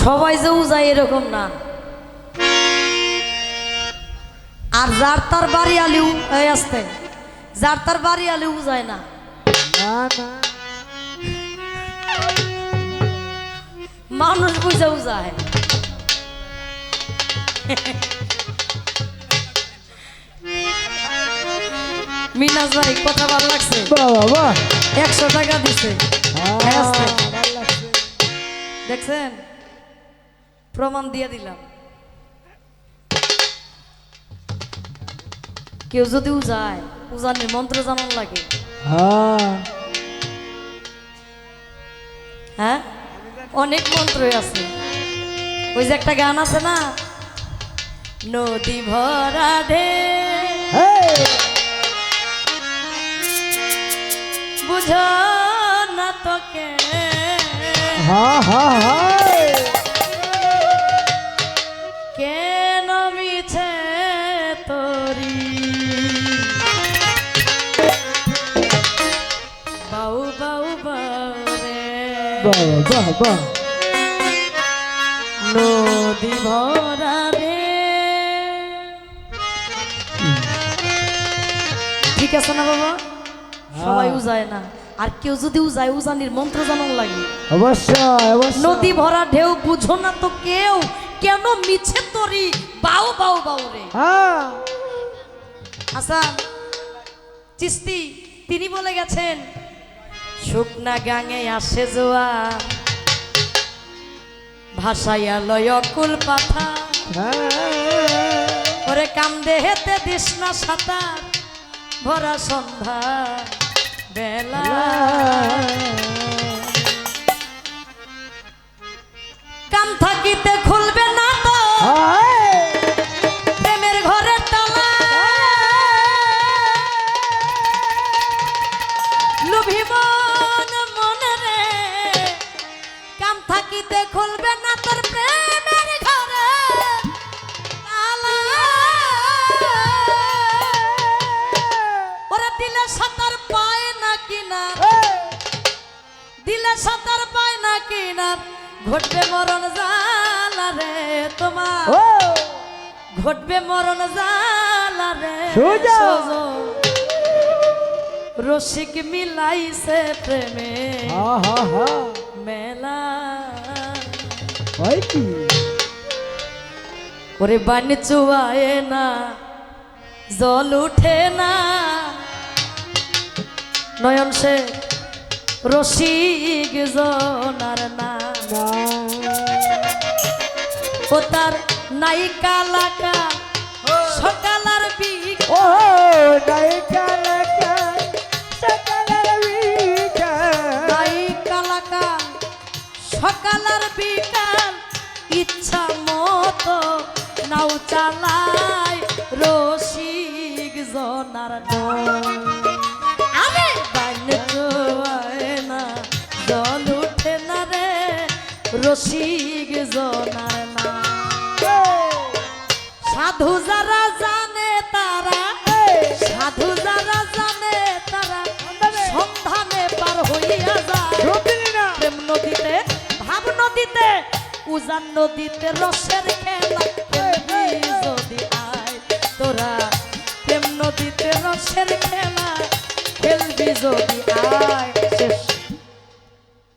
সবাই যে উজায় এরকম না। আর যার তার বাড়ি আলিউ আসতে, যার তার বাড়ি আলিউ যায় না। মানুষ বুঝে উজায়। মিনাজ ভাই কথা ভালো লাগছে, 100 টাকা দিছে। দেখছেন, প্রমাণ দিয়ে দিলাম। কেউ যদি উজায়, উজানের মন্ত্র জানান লাগে। হ্যাঁ, অনেক মন্ত্রই আছে। ওই যে একটা গান আছে না, নদী ভরা ঢেউ বুঝো না তোকে, কেন মিছে তোরি বাউ বাউ বাউরে নদী ভরা রে। ঠিক আছে না বাবা? সবাই উজায় না, আর কেউ যদি উজায়, উজানির মন্ত্র জানান লাগে। অবশ্যই। নদী ভরা ঢেউ বুঝো না তো কেউ, কেন মিছে তোরি বাউ বাউ বাউ রে। হাসান চিস্তি তিনি বলে গেছেন, শুকনা গাঙে আসে জোয়ার, ভাসাইয়া লয় অকুল পাথা, ওরে কান্দে হেতে দিস না সাঁতার, ভরা সন্ধ্যা বেলা কাম থাকিতে খুলবে না তো প্রেমের ঘরের তালা, লুভি মন মনে রে, কাম থাকিতে খুলবে না তোর প্রেমের ঘরে তালা, ওরা দিলে সাঁতার পায় না কিনার, দিলে সাঁতার পায় না কিনার, ঘটবে মরণ জালা রে তোমার, ঘটবে মরণ জালা রে রসিক মিলাইছে প্রেমে মেলা। ওরে বানি চুয়ায় না জল উঠে না, নয়ন সে রসিক জনার না, ও তার নায়িকা লাকা সকাল আর নায়িকা লাকা সকাল আর বিকাল ইচ্ছা মতো নাও চালায় রসিক জনার আরে না জল উঠে না রে রসিক জনার না। সাধু যারা জানে তারা, সাধু যারা জানে তারা সন্ধানে পার হইয়া যায় প্রেম নদীতে, ভাব নদীতে, উজান নদীতে রসের খেলা খেলবি যদি আয় তোরা, প্রেম নদীতে রসের খেলা খেলবি যদি আয়।